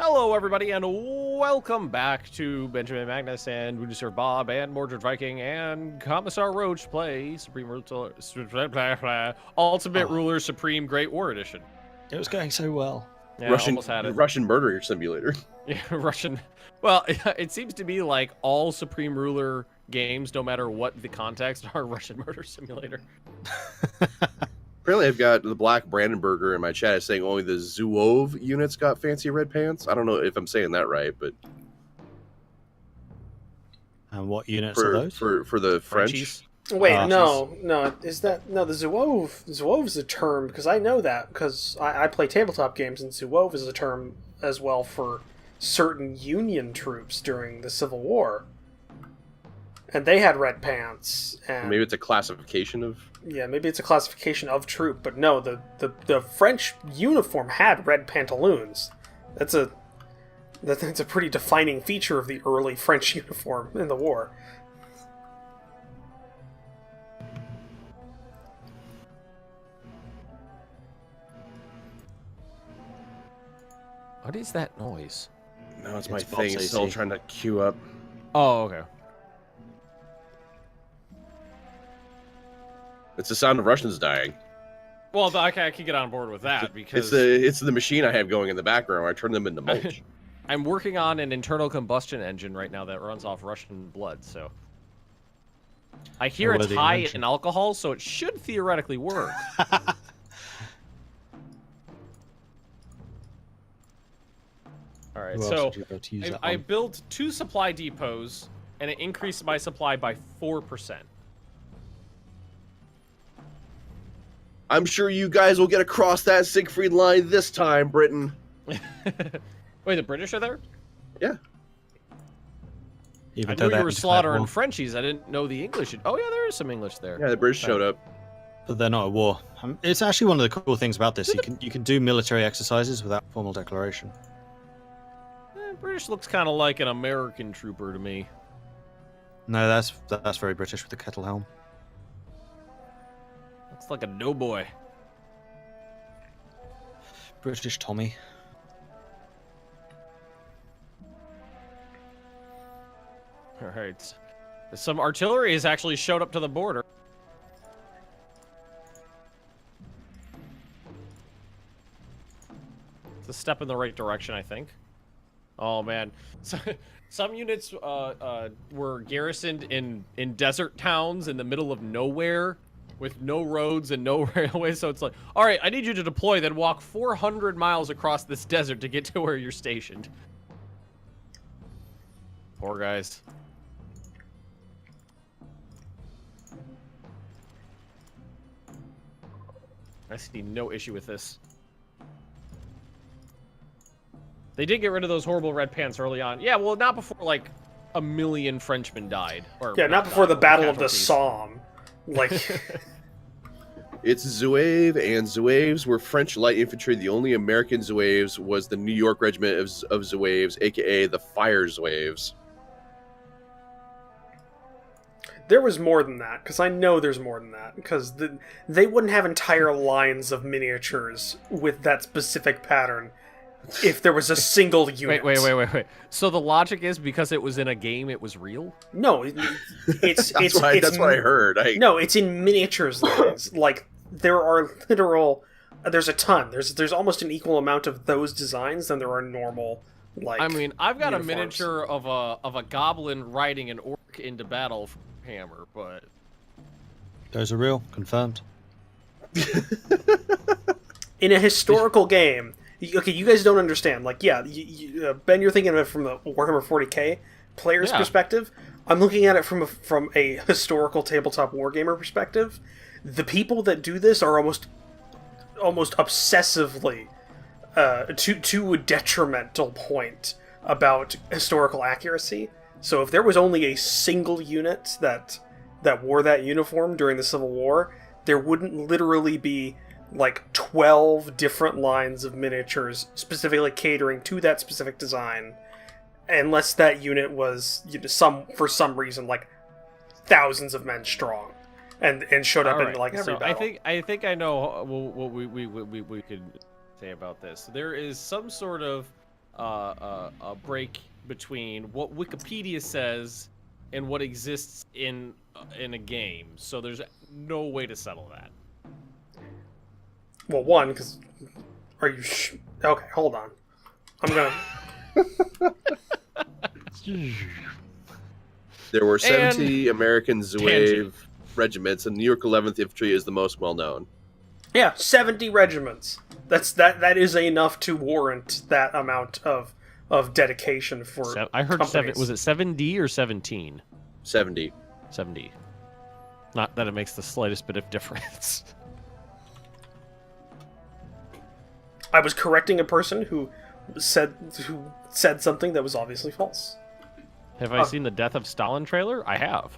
Hello, everybody, and welcome back to Benjamin Magnus and Bundeswehr Bob and Mordred Viking and Commissar Roach play Ultimate Ruler Supreme Great War Edition. It was going so well. Yeah, almost had it. Russian murder simulator. Yeah, Russian. Well, it seems to be like all Supreme Ruler games, no matter what the context, are Russian murder simulator. Apparently, I've got the Black Brandenburger in my chat saying only the Zuov units got fancy red pants. I don't know if I'm saying that right, but and what units are those? For the French? Frenchies? Wait, no. Is that the Zuov? Zuov is a term because I know that because I play tabletop games, and Zuov is a term as well for certain Union troops during the Civil War, and they had red pants. And maybe it's a classification of. Yeah, maybe it's a classification of troop, but no, the French uniform had red pantaloons. That's a pretty defining feature of the early French uniform in the war. What is that noise? No, it's my Bob's thing. It's still AC. trying to queue up. Oh, okay. It's the sound of Russians dying. Well, I can get on board with that because It's the machine I have going in the background where I turn them into mulch. I'm working on an internal combustion engine right now that runs off Russian blood, so I hear it's high in alcohol, so it should theoretically work. All right, so I built 2 supply depots, and it increased my supply by 4%. I'm sure you guys will get across that Siegfried line this time, Britain. Wait, the British are there? Yeah. I knew you were slaughtering Frenchies. I didn't know the English. Oh, yeah, there is some English there. Yeah, the British showed up. But they're not at war. It's actually one of the cool things about this. You can do military exercises without formal declaration. British looks kind of like an American trooper to me. No, that's very British with the kettle helm. Looks like a doughboy. British Tommy. All right. Some artillery has actually showed up to the border. It's a step in the right direction, I think. Oh, man. Some units were garrisoned in desert towns in the middle of nowhere with no roads and no railways. So it's like, all right, I need you to deploy, then walk 400 miles across this desert to get to where you're stationed. Poor guys. I see no issue with this. They did get rid of those horrible red pants early on. Yeah, well, not before, like, 1 million Frenchmen died. Or yeah, not before the Battle of the Somme. Like... It's Zouave, and Zouaves were French light infantry. The only American Zouaves was the New York Regiment of Zouaves, a.k.a. the Fire Zouaves. There was more than that, because I know there's more than that, because they wouldn't have entire lines of miniatures with that specific pattern if there was a single unit. Wait. So the logic is because it was in a game, it was real? No, it's that's what I heard. No, it's in miniatures lines. Like, there are literal... There's a ton. There's almost an equal amount of those designs than there are normal, like, I mean, I've got uniforms. a miniature of a goblin riding an orc into battle from Hammer, but... Those are real. Confirmed. In a historical game... Okay, you guys don't understand. Like, yeah, Ben, you're thinking of it from the Warhammer 40k player's perspective. I'm looking at it from a historical tabletop wargamer perspective. The people that do this are almost obsessively to a detrimental point about historical accuracy. So if there was only a single unit that wore that uniform during the Civil War, there wouldn't literally be like 12 different lines of miniatures specifically catering to that specific design, unless that unit was, for some reason, like thousands of men strong and showed up in like every battle. I think I know what we could say about this. There is some sort of a break between what Wikipedia says and what exists in a game. So there's no way to settle that. Well, one, because are you? Okay, hold on. I'm gonna. There were 70 American Zouave regiments, and New York 11th Infantry is the most well known. Yeah, 70 regiments. That is enough to warrant that amount of dedication for. I heard companies. was it 7D or 17? 70. 7D. Not that it makes the slightest bit of difference. I was correcting a person who said something that was obviously false. Have I seen the Death of Stalin trailer? I have.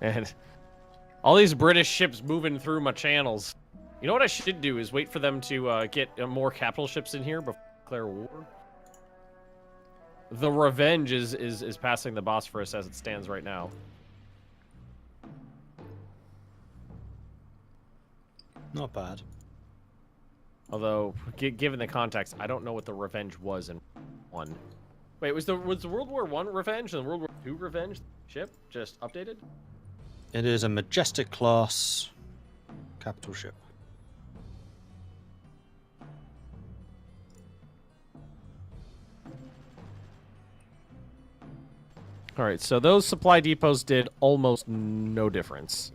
And all these British ships moving through my channels. You know what I should do is wait for them to get more capital ships in here before I declare war. The Revenge is passing the Bosphorus as it stands right now. Not bad. Although, given the context, I don't know what the Revenge was in one. Wait, was the World War I Revenge and the World War II Revenge ship just updated? It is a Majestic class capital ship. All right, so those supply depots did almost no difference.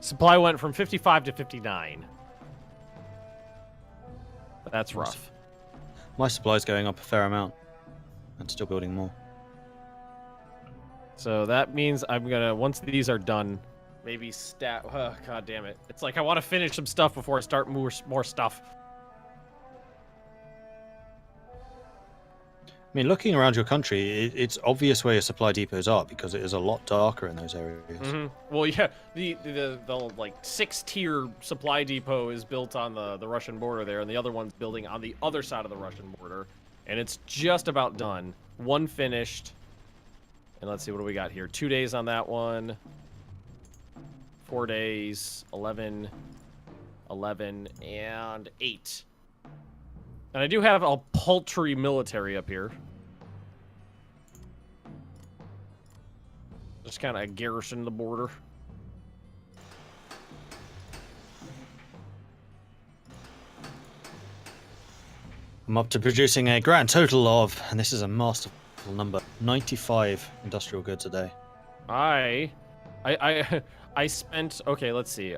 Supply went from 55 to 59. But that's rough. My supply's going up a fair amount. And still building more. So that means I'm gonna, once these are done, maybe oh, god damn it. It's like I want to finish some stuff before I start more stuff. I mean, looking around your country, it's obvious where your supply depots are because it is a lot darker in those areas. Mm-hmm. Well, yeah, the like 6-tier supply depot is built on the Russian border there, and the other one's building on the other side of the Russian border, and it's just about done. One finished, and let's see what do we got here. 2 days on that one. 4 days, 11, and 8. And I do have a paltry military up here. Just kind of garrison the border. I'm up to producing a grand total of, and this is a masterful number, 95 industrial goods a day. I spent, okay, let's see.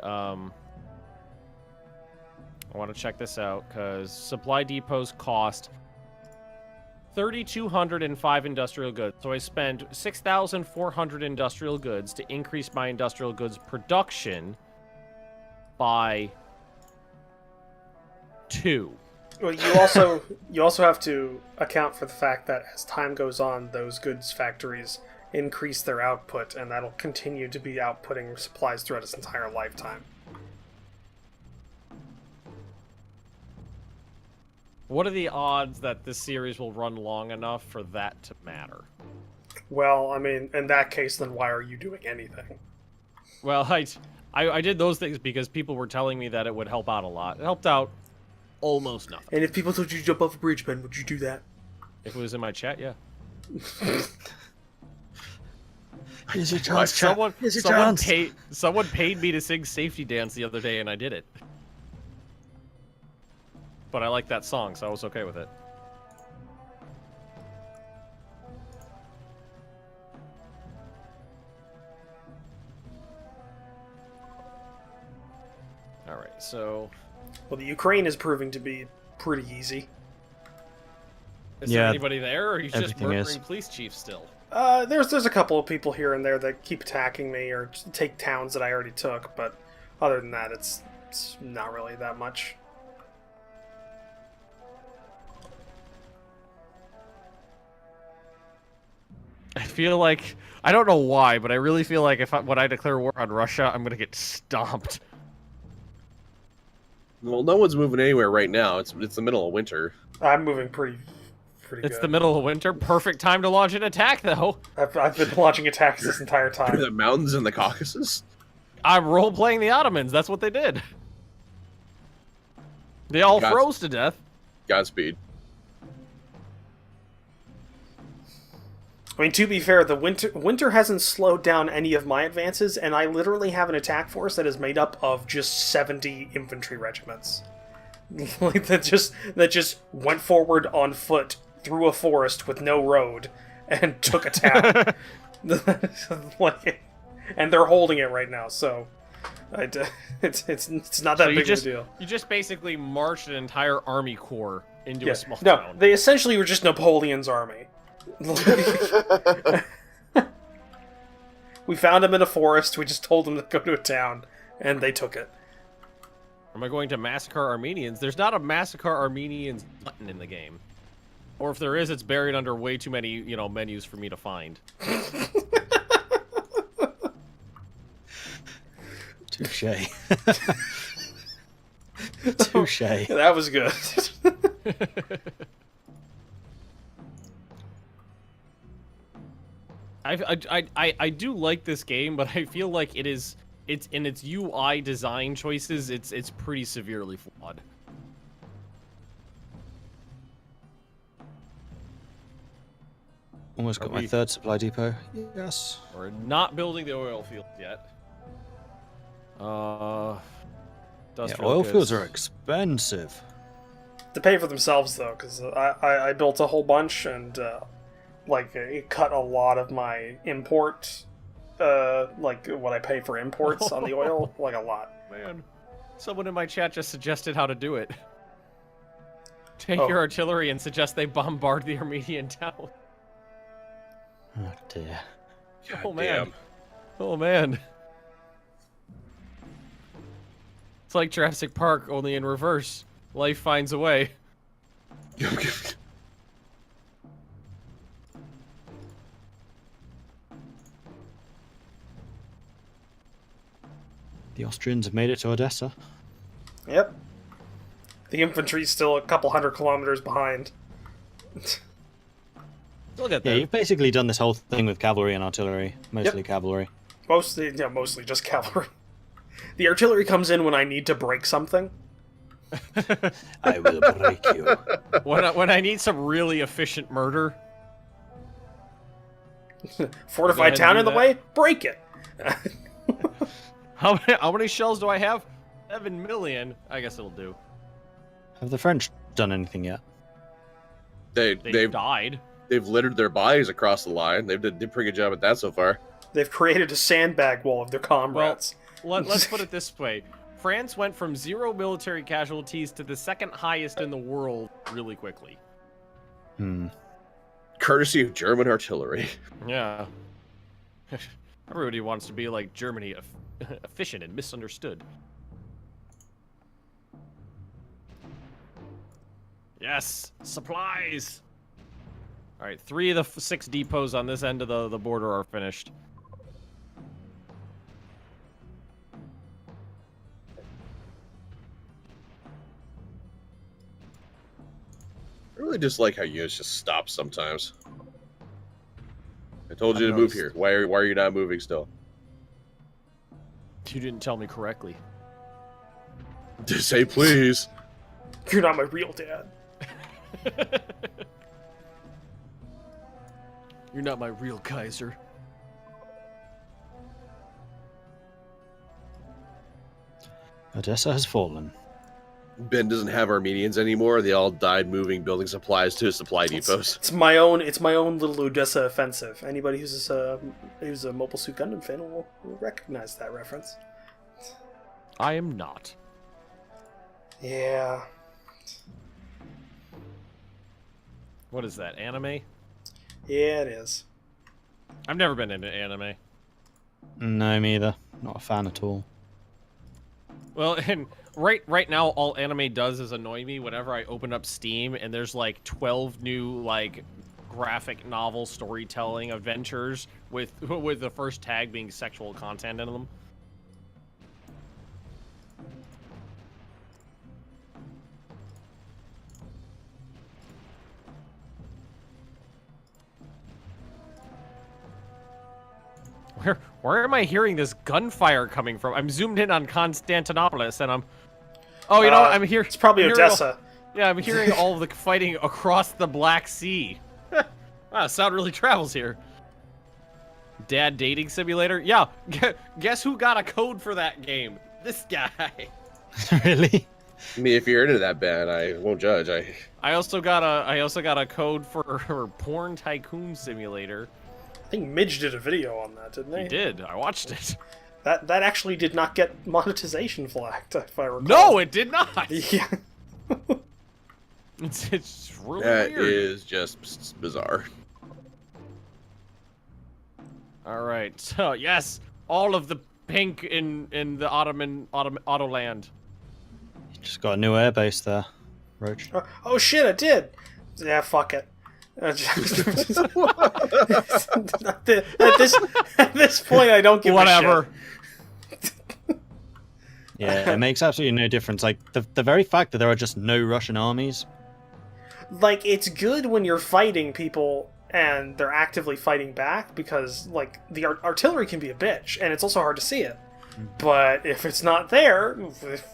I want to check this out because supply depots cost 3,205 industrial goods. So I spent 6,400 industrial goods to increase my industrial goods production by 2. Well, you also have to account for the fact that as time goes on, those goods factories increase their output, and that'll continue to be outputting supplies throughout its entire lifetime. What are the odds that this series will run long enough for that to matter? Well, I mean, in that case, then why are you doing anything? Well, I did those things because people were telling me that it would help out a lot. It helped out almost nothing. And if people told you to jump off a bridge, Ben, would you do that? If it was in my chat, yeah. Here's your chance, chat. Here's your chance. Someone paid me to sing Safety Dance the other day, and I did it. But I like that song, so I was okay with it. Alright, so... Well, the Ukraine is proving to be pretty easy. Is there anybody there, or are you just everything murdering is. police chiefs still? There's a couple of people here and there that keep attacking me or take towns that I already took, but other than that, it's not really that much. I feel like... I don't know why, but I really feel like when I declare war on Russia, I'm gonna get stomped. Well, no one's moving anywhere right now. It's the middle of winter. I'm moving pretty good. It's the middle of winter. Perfect time to launch an attack, though. I've been launching attacks this entire time. The mountains in the Caucasus? I'm role-playing the Ottomans. That's what they did. They all froze to death. Godspeed. I mean, to be fair, the winter hasn't slowed down any of my advances, and I literally have an attack force that is made up of just 70 infantry regiments. Like that just went forward on foot through a forest with no road and took a town. And they're holding it right now, so it's not that big of a deal. You just basically marched an entire army corps into a small town. They essentially were just Napoleon's army. We found them in a forest, we just told them to go to a town, and they took it. Am I going to massacre Armenians? There's not a massacre Armenians button in the game. Or if there is, it's buried under way too many, menus for me to find. Touche. Touche. That was good. I do like this game, but I feel like it's in its UI design choices, it's pretty severely flawed. Almost got my third supply depot. Yes. We're not building the oil fields yet. Oil fields are expensive. To pay for themselves, though, because I built a whole bunch, and it cut a lot of my import, what I pay for imports on the oil, like a lot. Man, someone in my chat just suggested how to do it. Take your artillery and suggest they bombard the Armenian town. Oh dear. Oh man. Damn. Oh man. It's like Jurassic Park, only in reverse. Life finds a way. The Austrians have made it to Odessa. Yep. The infantry's still a couple 100 kilometers behind. Look at that. Yeah, you've basically done this whole thing with cavalry and artillery. Mostly cavalry. Mostly just cavalry. The artillery comes in when I need to break something. I will break you. When I need some really efficient murder. Fortified town in the way? Break it! How many shells do I have? 7 million. I guess it'll do. Have the French done anything yet? They've died. They've littered their bodies across the line. They've did a pretty good job at that so far. They've created a sandbag wall of their comrades. Well, let's put it this way. France went from 0 military casualties to the second highest in the world really quickly. Courtesy of German artillery. Yeah. Everybody wants to be like Germany, efficient and misunderstood. Yes, supplies. All right, 3 of the 6 depots on this end of the border are finished. I really dislike how units just stop sometimes. I told you to move here. Why are you not moving still? You didn't tell me correctly. Just say please. You're not my real dad. You're not my real Kaiser. Odessa has fallen. Ben doesn't have Armenians anymore. They all died moving building supplies to his supply depots. It's my own little Odessa offensive. Anybody who's a Mobile Suit Gundam fan will recognize that reference. I am not. Yeah. What is that, anime? Yeah, it is. I've never been into anime. No, me either. Not a fan at all. Well, and right now, all anime does is annoy me whenever I open up Steam and there's like 12 new graphic novel storytelling adventures with the first tag being sexual content in them. Where am I hearing this gunfire coming from? I'm zoomed in on Constantinopolis, and I'm... Oh, you know what? I'm here. It's probably Odessa. Yeah, I'm hearing all of the fighting across the Black Sea. Wow, sound really travels here. Dad dating simulator? Yeah, guess who got a code for that game? This guy. Really? I mean, if you're into that bad, I won't judge. I also got a code for Porn Tycoon Simulator. I think Midge did a video on that, didn't he? He did. I watched it. That actually did not get monetization flagged, if I recall. No, it did not. Yeah. It's really That weird. is just bizarre. All right. So yes, all of the pink in the Ottoman Autoland. You just got a new airbase there, Roach. Oh shit, I did. Yeah, fuck it. At this point, I don't give a Whatever. shit. Yeah, it makes absolutely no difference. Like, the very fact that there are just no Russian armies. Like, it's good when you're fighting people and they're actively fighting back, because, like, the artillery can be a bitch, and it's also hard to see it. But if it's not there,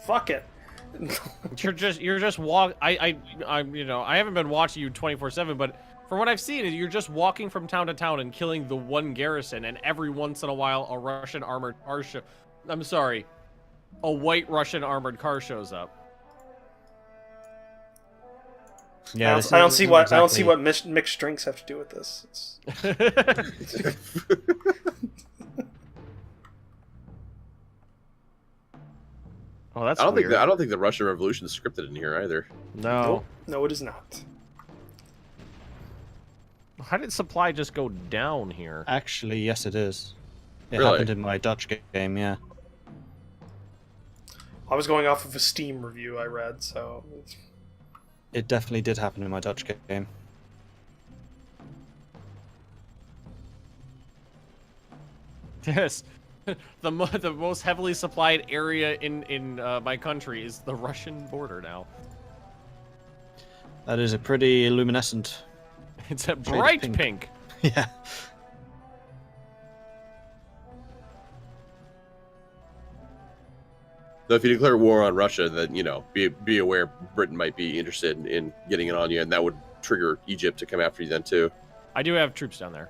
fuck it. You're just walk. I'm you know, I haven't been watching you 24/7, but from what I've seen, you're just walking from town to town and killing the one garrison, and every once in a while, a Russian armored car I'm sorry, a white Russian armored car shows up. Yeah, I don't see what mixed drinks have to do with this. Oh, that's I don't weird. think the Russian Revolution is scripted in here either. No. No, it is not. How did supply just go down here? Actually, yes, it is. It Really? happened in my Dutch game, yeah. I was going off of a Steam review I read, so... It definitely did happen in my Dutch game. Yes. The most heavily supplied area in my country is the Russian border now. That is a pretty luminescent. It's a of bright pink. pink. Yeah. Though if you declare war on Russia, then, you know, be aware Britain might be interested in getting it on you, and that would trigger Egypt to come after you then too. I do have troops down there.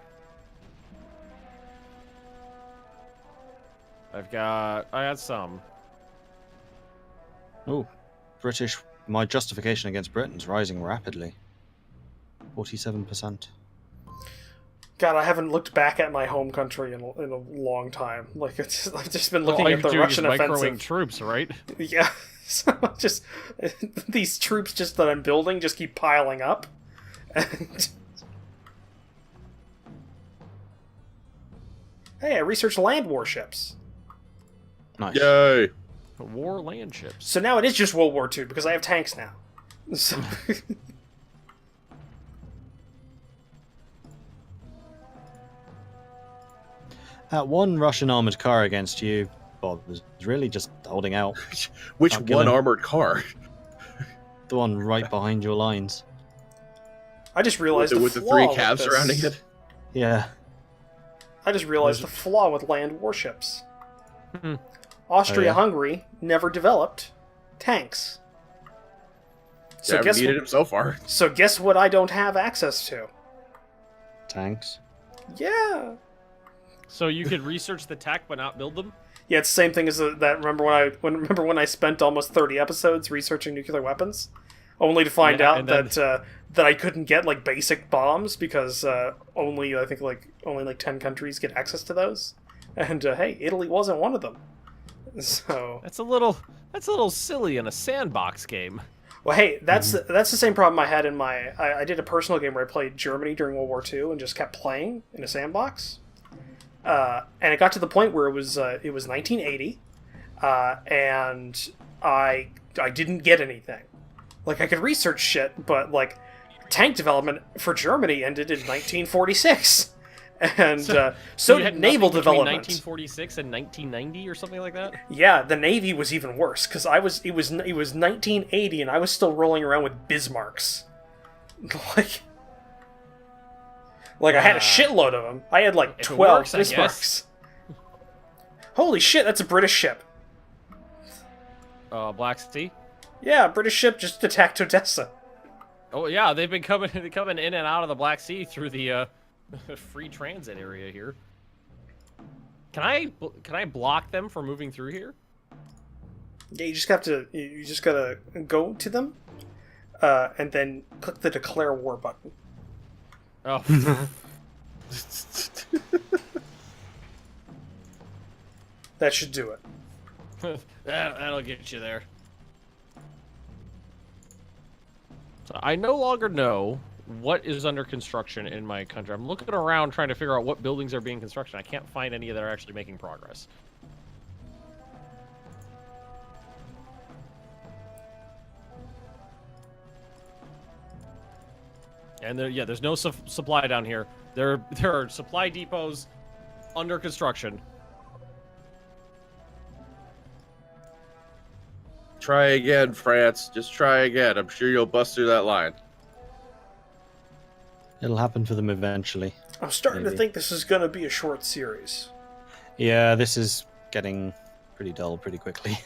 I got some. Oh, my justification against Britain's rising rapidly. 47%. God, I haven't looked back at my home country in a long time. Like, I've just been looking All at the you're doing Russian is microing offensive. troops, right? Yeah, so just these troops just that I'm building just keep piling up, and hey, I researched land warships. Nice. Yay! War land ships. So now it is just World War II because I have tanks now. So That one Russian armored car against you, Bob, was really just holding out. Which I'll one kill him. armored car? The one right behind your lines. I just realized with the flaw three with cabs this. surrounding it. Yeah. I just realized the flaw with land warships. Hmm. Austria-Hungary never developed tanks. So Yeah, I guess haven't needed him so far. So guess what I don't have access to? Tanks. Yeah. So you could research the tech but not build them? Yeah, it's the same thing as that. Remember when I spent almost 30 episodes researching nuclear weapons, only to find Yeah, out and then- that I couldn't get like basic bombs because only 10 countries get access to those, and hey, Italy wasn't one of them. So That's a little silly in a sandbox game. well, hey, that's the same problem I had in my. I did a personal game where I played Germany during World War II and just kept playing in a sandbox. And it got to the point where it was 1980, and I didn't get anything. Like, I could research shit, but like tank development for Germany ended in 1946, and so you had did naval nothing between development. 1946 and 1990 or something like that. Yeah, the Navy was even worse because it was 1980 and I was still rolling around with Bismarcks, like I had a shitload of them. I had like If it 12 works, I guess. Bismarcks. Holy shit, that's a British ship. Black Sea. Yeah, a British ship just attacked Odessa. Oh yeah, they've been coming in and out of the Black Sea through the free transit area here. Can I block them from moving through here? Yeah, you just gotta go to them, and then click the declare war button. Oh. That should do it. That'll get you there. So I no longer know what is under construction in my country. I'm looking around trying to figure out what buildings are being constructed. I can't find any that are actually making progress. And there's no supply down here. There are supply depots under construction. Try again, France. Just try again. I'm sure you'll bust through that line. It'll happen for them eventually. I'm starting to Maybe. think this is going to be a short series. Yeah, this is getting pretty dull pretty quickly.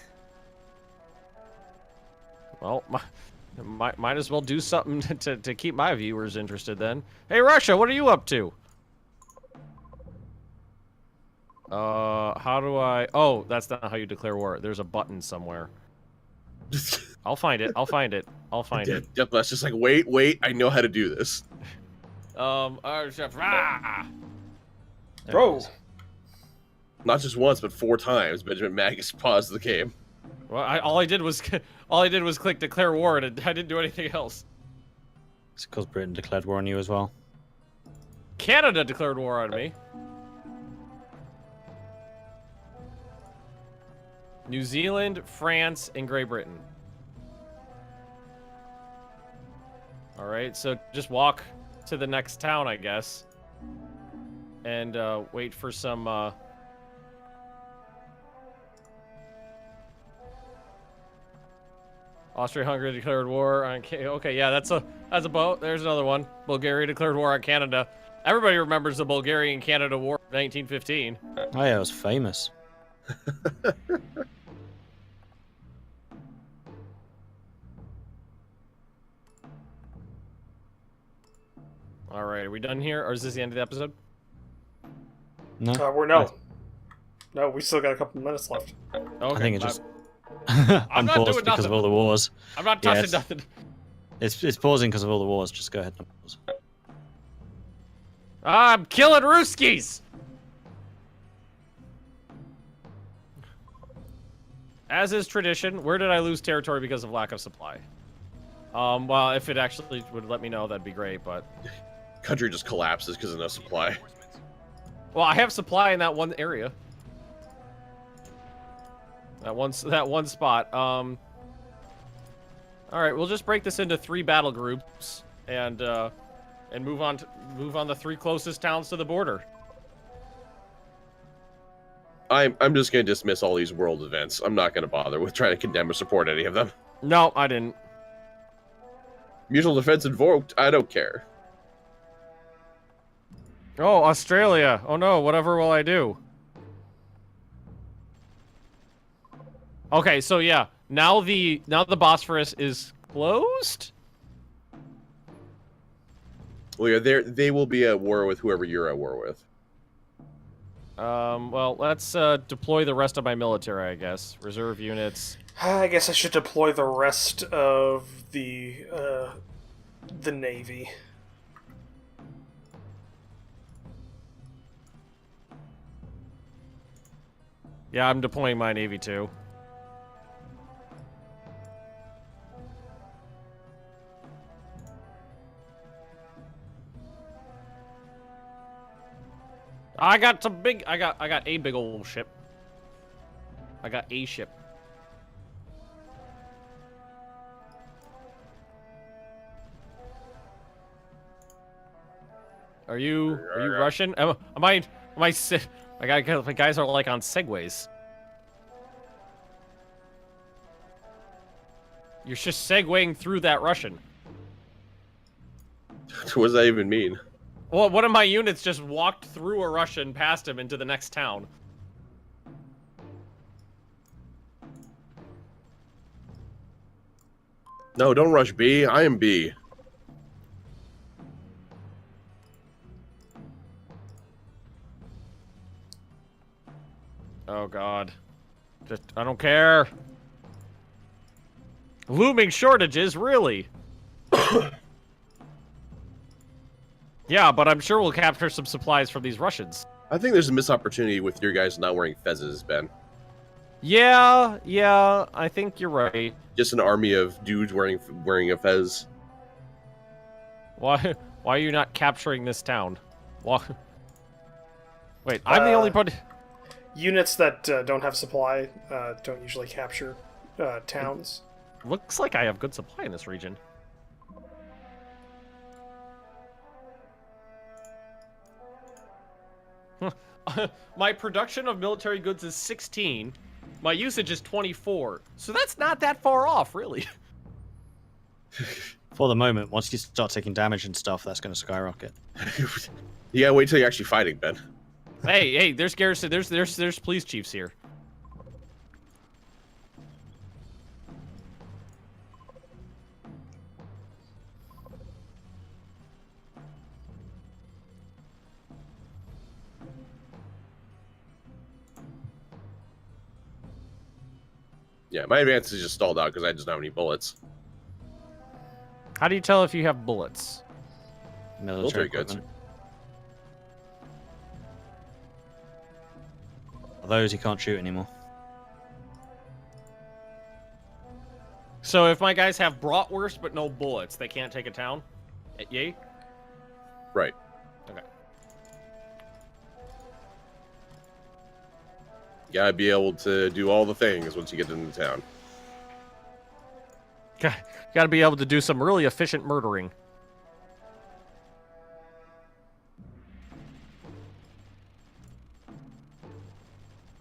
Well, might as well do something to keep my viewers interested then. Hey, Russia, what are you up to? How do I... Oh, that's not how you declare war. There's a button somewhere. I'll find it. I'll find it. I'll find it. Yep, that's just like, wait, I know how to do this. There Bro, it is. Not just once, but 4 times. Benjamin Magnus paused the game. Well, all I did was click declare war, and I didn't do anything else. It's because Britain declared war on you as well. Canada declared war on me. New Zealand, France, and Great Britain. Alright, so just walk to the next town, I guess. And wait for some... Austria-Hungary declared war on... Okay, yeah, that's a boat. There's another one. Bulgaria declared war on Canada. Everybody remembers the Bulgarian-Canada War of 1915. Oh yeah, it was famous. All right, are we done here, or is this the end of the episode? No, no, we still got a couple minutes left. Okay, I think it just I'm not unpaused doing because nothing. of all the wars. I'm not Yeah, touching nothing. It's pausing because of all the wars. Just go ahead and pause. I'm killing Ruskies! As is tradition, where did I lose territory because of lack of supply? Well, if it actually would let me know, that'd be great, but... Country just collapses because of no supply. Well, I have supply in that one area. That one spot. All right, we'll just break this into 3 battle groups and move on the 3 closest towns to the border. I'm just going to dismiss all these world events. I'm not going to bother with trying to condemn or support any of them. No, I didn't. Mutual defense invoked. I don't care. Oh, Australia. Oh no, whatever will I do? Okay, so yeah, now the Bosphorus is closed? Well, yeah, they will be at war with whoever you're at war with. Well, let's deploy the rest of my military, I guess. Reserve units. I guess I should deploy the rest of the Navy. Yeah, I'm deploying my Navy too. I got a big old ship. I got a ship. Are you Russian? Am I my guys are like on segways. You're just segueing through that Russian. What does that even mean? Well, one of my units just walked through a Russian past him into the next town. No, don't rush B. I am B. Oh god. Just I don't care. Looming shortages, really? Yeah, but I'm sure we'll capture some supplies from these Russians. I think there's a missed opportunity with your guys not wearing fezzes, Ben. Yeah, I think you're right. Just an army of dudes wearing a fez. Why are you not capturing this town? Why? Wait, I'm the only party. Units that don't have supply don't usually capture towns. Looks like I have good supply in this region. My production of military goods is 16. My usage is 24. So that's not that far off, really. For the moment, once you start taking damage and stuff, that's going to skyrocket. You gotta wait till you're actually fighting, Ben. Hey, there's garrison. There's police chiefs here. Yeah, my advance is just stalled out because I just don't have any bullets. How do you tell if you have bullets? Military goods. Those you can't shoot anymore. So if my guys have bratwurst but no bullets, they can't take a town? Yay? Right. Okay. You gotta be able to do all the things once you get into town. Gotta be able to do some really efficient murdering.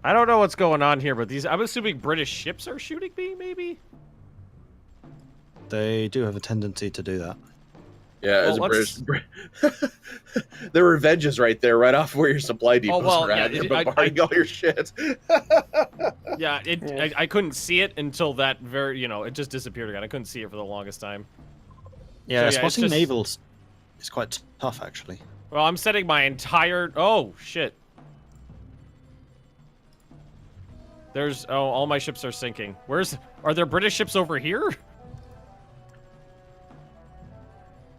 I don't know what's going on here, but I'm assuming British ships are shooting me, maybe? They do have a tendency to do that. Yeah, Well, as a British... The revenge is right there, right off where your supply depots are at. They're bombarding all your shit. Yeah, I couldn't see it until that it just disappeared again. I couldn't see it for the longest time. Yeah, So, spotting it's just- navals is quite tough, actually. Well, I'm setting my entire... Oh, shit. All my ships are sinking. Are there British ships over here?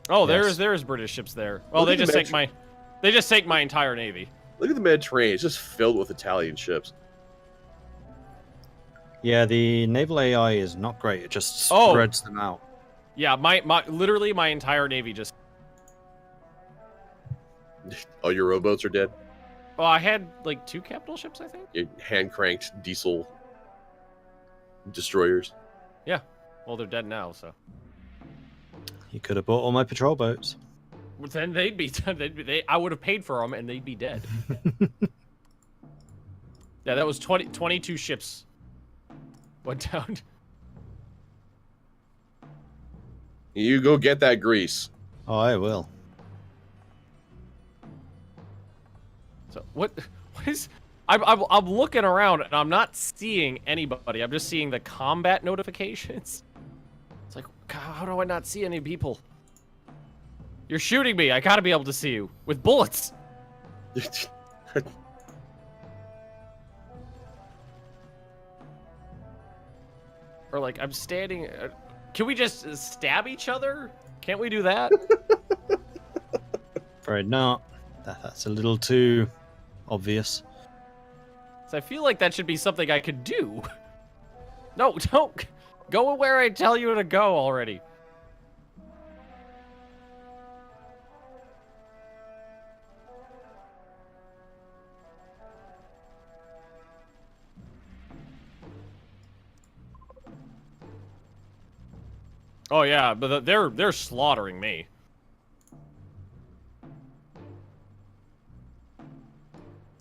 Oh, Yes. there's British ships there. Well, Look they at the just sank my entire navy. Look at the Mediterranean. It's just filled with Italian ships. Yeah, the naval AI is not great. It just Oh. spreads them out. Yeah, literally my entire navy just... All your rowboats are dead. Well, I had like 2 capital ships, I think. Your hand-cranked diesel destroyers. Yeah. Well, they're dead now, so... You could have bought all my patrol boats. Then I would have paid for them and they'd be dead. Yeah, that was 22 ships went down. You go get that grease. Oh, I will. So what is? I'm looking around and I'm not seeing anybody. I'm just seeing the combat notifications. It's like, God, how do I not see any people? You're shooting me. I gotta be able to see you with bullets. Or like I'm standing. Can we just stab each other? Can't we do that? Afraid not. That's a little too obvious. So I feel like that should be something I could do. No, don't go where I tell you to go already. Oh yeah, but they're slaughtering me.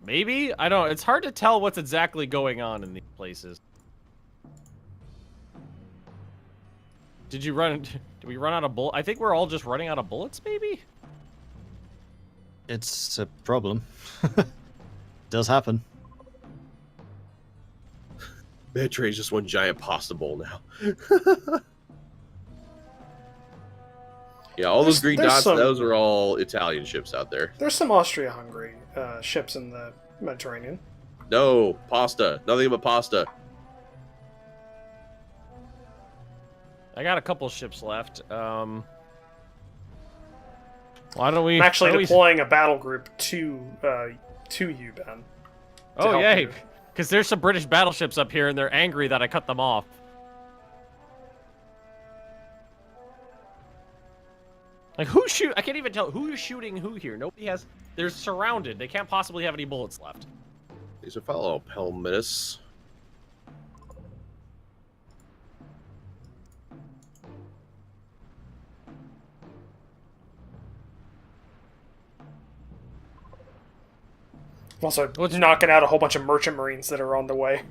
Maybe? I don't. It's hard to tell what's exactly going on in these places. Did we run out of bullets? I think we're all just running out of bullets, maybe? It's a problem. Does happen. Mediterranean's just one giant pasta bowl now. Yeah, all those green there's dots, some- those are all Italian ships out there. There's some Austria-Hungary ships in the Mediterranean. No, pasta. Nothing but pasta. I got a couple ships left. Why don't we? I'm actually why don't we- deploying a battle group to you, Ben. Oh help yay! you. Because there's some British battleships up here, and they're angry that I cut them off. Like who shoot? I can't even tell who's shooting who here. Nobody has. They're surrounded. They can't possibly have any bullets left. These are fellow Pelminus. I'm also knocking out a whole bunch of merchant marines that are on the way.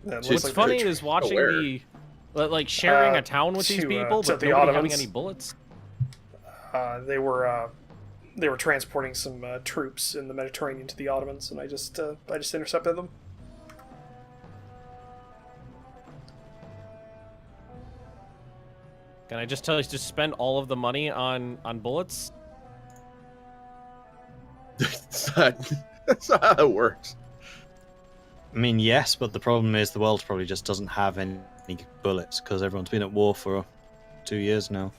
That looks What's like funny they're- is watching where? like sharing Uh, a town with these to, people, to but the nobody having Ottomans. any bullets. They were transporting some troops in the Mediterranean to the Ottomans, and I just intercepted them. Can I just tell you to spend all of the money on bullets? That's not how it works. I mean, yes, but the problem is the world probably just doesn't have any bullets because everyone's been at war for 2 years now.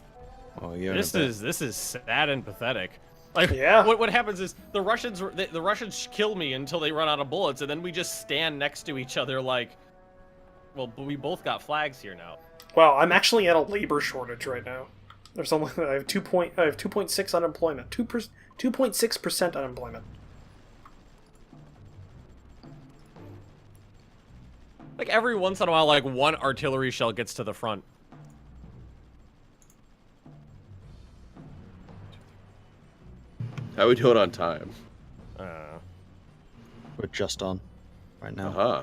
Or a year and a bit. This is sad and pathetic. Like, Yeah. what happens is the Russians kill me until they run out of bullets, and then we just stand next to each other like, well, we both got flags here now. Well, I'm actually at a labor shortage right now. There's only I have 2.6 unemployment, 2.6% unemployment. Like every once in a while, like one artillery shell gets to the front. How we doing on time? We're just on right now. Uh-huh.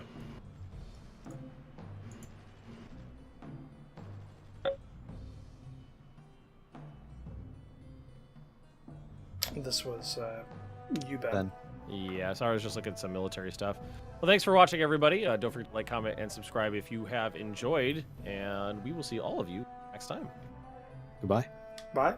This was you, Ben. Ben. Yeah, sorry, I was just looking at some military stuff. Well, thanks for watching, everybody. Don't forget to like, comment, and subscribe if you have enjoyed, and we will see all of you next time. Goodbye. Bye.